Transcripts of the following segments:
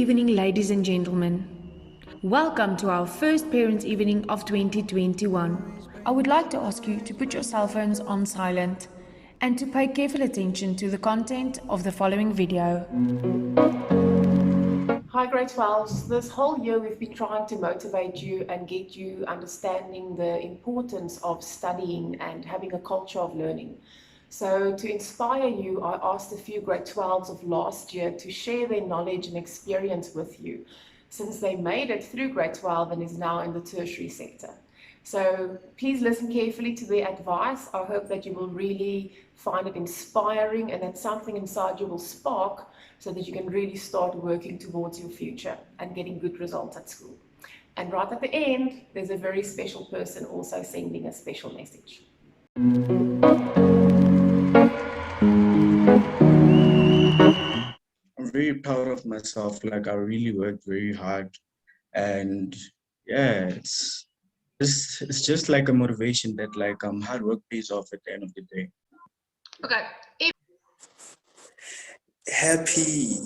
evening, ladies and gentlemen. Welcome to our first Parents' Evening of 2021. I would like to ask you to put your cell phones on silent and to pay careful attention to the content of the following video. Hi grade 12s, this whole year we've been trying to motivate you and get you understanding the importance of studying and having a culture of learning. So to inspire you, I asked a few grade 12s of last year to share their knowledge and experience with you, since they made it through grade 12 and is now in the tertiary sector. So please listen carefully to their advice. I hope that you will really find it inspiring and that something inside you will spark so that you can really start working towards your future and getting good results at school. And right at the end, there's a very special person also sending a special message. I'm very proud of myself. Like I really worked very hard, and yeah, it's just like a motivation that hard work pays off at the end of the day. Okay. Happy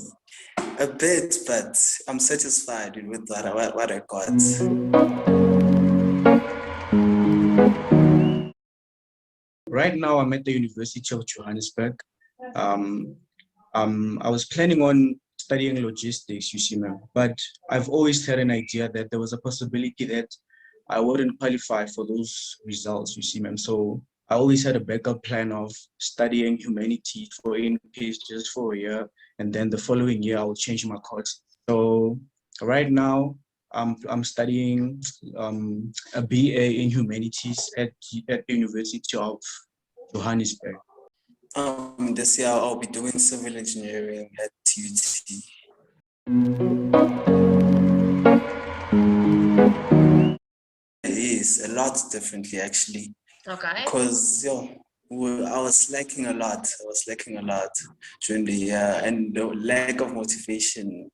a bit, but I'm satisfied with what I got. Right now, I'm at the University of Johannesburg. I was planning on studying logistics, you see, ma'am, but I've always had an idea that there was a possibility that I wouldn't qualify for those results, you see, ma'am. So I always had a backup plan of studying humanities for in case just for a year, and then the following year I'll change my course. So right now I'm studying a BA in humanities at the University of Johannesburg. This year I'll be doing civil engineering at UT. Yes, a lot differently actually. Okay. Because I was slacking a lot. During the year, and the lack of motivation.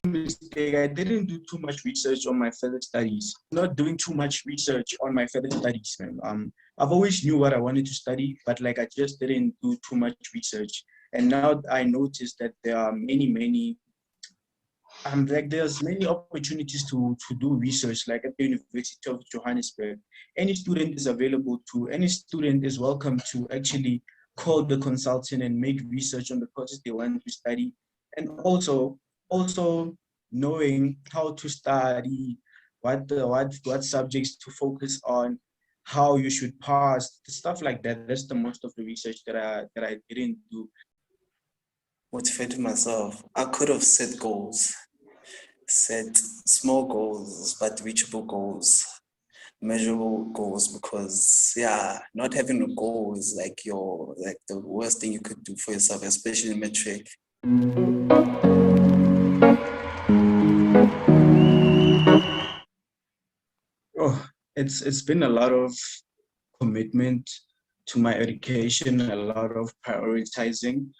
Mistake. I didn't do too much research on my further studies. Not doing too much research on my further studies, man. I've always knew what I wanted to study, but I just didn't do too much research. And now I noticed that there are many there's many opportunities to do research, like at the University of Johannesburg. Any student is welcome to actually call the consultant and make research on the courses they want to study. And also knowing how to study, what subjects to focus on, how you should pass, stuff like that. That's the most of the research that I didn't do. Motivated myself. I could have set small goals, but reachable goals, measurable goals, because not having a goal is like the worst thing you could do for yourself, especially in matric. Oh, it's been a lot of commitment to my education, a lot of prioritizing.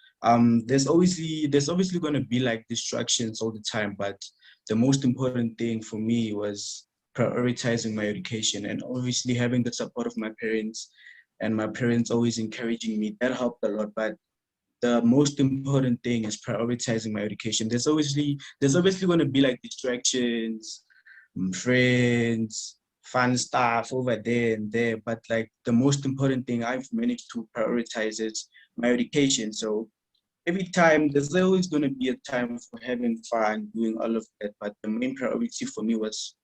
There's obviously going to be distractions all the time, but the most important thing for me was prioritizing my education and obviously having the support of my parents, and my parents always encouraging me. That helped a lot, but the most important thing is prioritizing my education. There's obviously going to be distractions, friends, fun stuff over there and there, but the most important thing I've managed to prioritize is my education. So every time there's always going to be a time for having fun, doing all of that, but the main priority for me was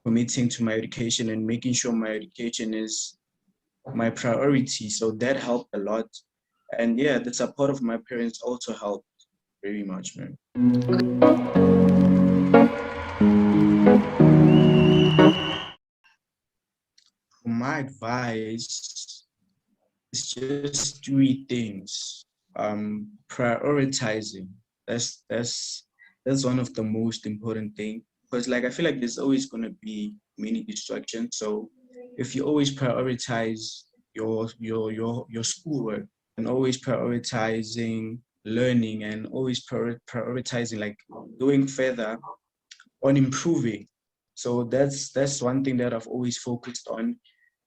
committing to my education and making sure my education is my priority. So that helped a lot. And yeah, the support of my parents also helped very much, man. My advice is just three things. Prioritizing. That's one of the most important thing, because I feel like there's always gonna be many distractions. So if you always prioritize your schoolwork and always prioritizing learning and always prioritizing going further on improving. So that's one thing that I've always focused on.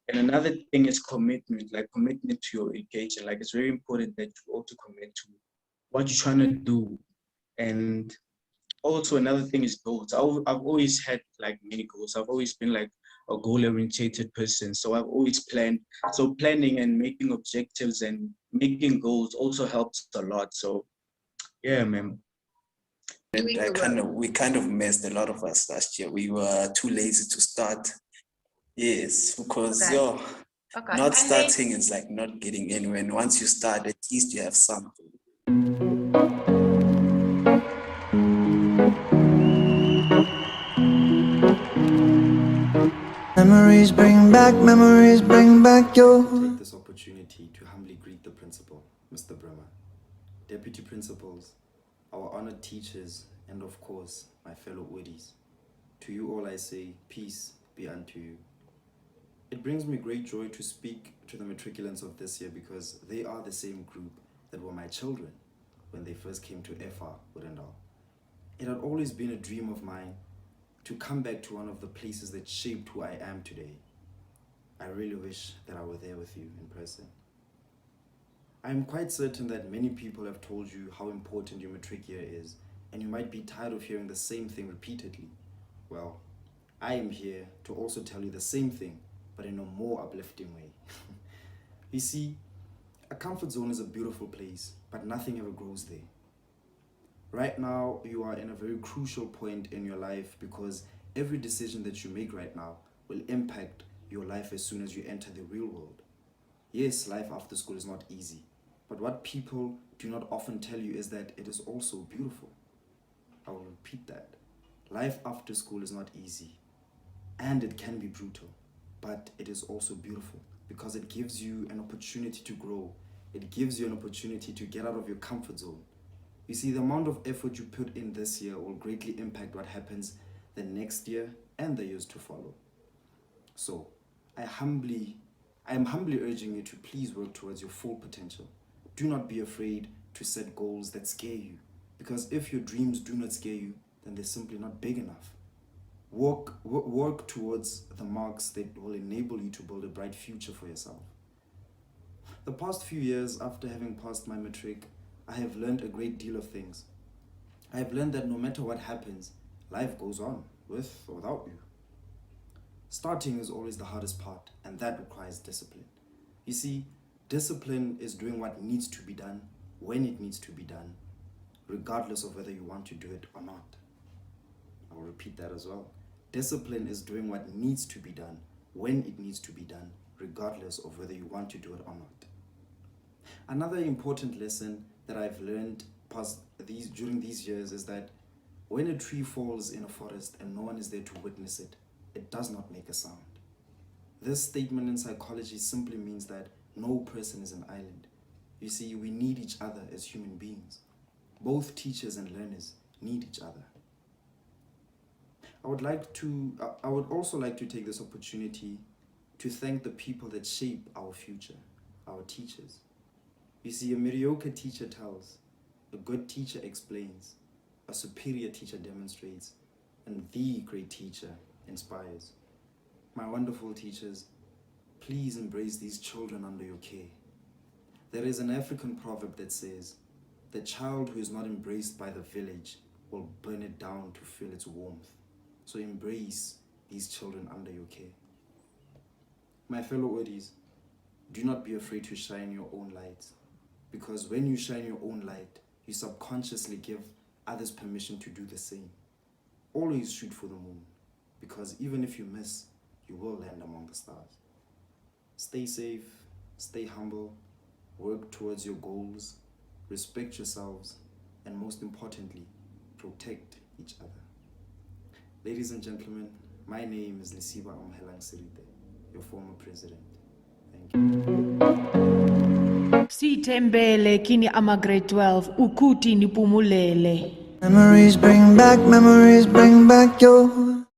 And another thing is commitment, commitment to your education. It's very important that you also commit to what you're trying to do. And also another thing is goals. I've always had like many goals. I've always been like a goal-oriented person. So I've always planned. So planning and making objectives and making goals also helps a lot. So yeah, man. And we kind of missed a lot of us last year. We were too lazy to start. Yes, because Okay. Okay. not And then- starting is like not getting anywhere. And once you start, at least you have something. Memories bring back your. Take this opportunity to humbly greet the principal, Mr. Bremer, deputy principals, our honored teachers, and of course, my fellow Woodies. To you all I say, peace be unto you. It brings me great joy to speak to the matriculants of this year because they are the same group that were my children when they first came to FR Woodendal. It had always been a dream of mine to come back to one of the places that shaped who I am today. I really wish that I were there with you in person. I am quite certain that many people have told you how important your matric year is, and you might be tired of hearing the same thing repeatedly. Well, I am here to also tell you the same thing, but in a more uplifting way. You see, a comfort zone is a beautiful place, but nothing ever grows there. Right now, you are in a very crucial point in your life because every decision that you make right now will impact your life as soon as you enter the real world. Yes, life after school is not easy, but what people do not often tell you is that it is also beautiful. I will repeat that. Life after school is not easy, and it can be brutal, but it is also beautiful because it gives you an opportunity to grow. It gives you an opportunity to get out of your comfort zone. You see, the amount of effort you put in this year will greatly impact what happens the next year and the years to follow. So, I am humbly urging you to please work towards your full potential. Do not be afraid to set goals that scare you, because if your dreams do not scare you, then they're simply not big enough. Work towards the marks that will enable you to build a bright future for yourself. The past few years, after having passed my matric, I have learned a great deal of things. I have learned that no matter what happens, life goes on, with or without you. Starting is always the hardest part, and that requires discipline. You see, discipline is doing what needs to be done, when it needs to be done, regardless of whether you want to do it or not. I'll repeat that as well. Discipline is doing what needs to be done, when it needs to be done, regardless of whether you want to do it or not. Another important lesson that I've learned during these years is that when a tree falls in a forest and no one is there to witness it, it does not make a sound. This statement in psychology simply means that no person is an island. You see, we need each other as human beings. Both teachers and learners need each other. I would also like to take this opportunity to thank the people that shape our future, our teachers. You see, a mediocre teacher tells, a good teacher explains, a superior teacher demonstrates, and the great teacher inspires. My wonderful teachers, please embrace these children under your care. There is an African proverb that says, the child who is not embraced by the village will burn it down to feel its warmth. So embrace these children under your care. My fellow Woodies, do not be afraid to shine your own light, because when you shine your own light, you subconsciously give others permission to do the same. Always shoot for the moon, because even if you miss, you will land among the stars. Stay safe, stay humble, work towards your goals, respect yourselves, and most importantly, protect each other. Ladies and gentlemen, my name is Lisiba Amhelang Sirite, your former president. Thank you. Sithembele kini ama grade 12 ukuthi nipumulele. Memories bring back your.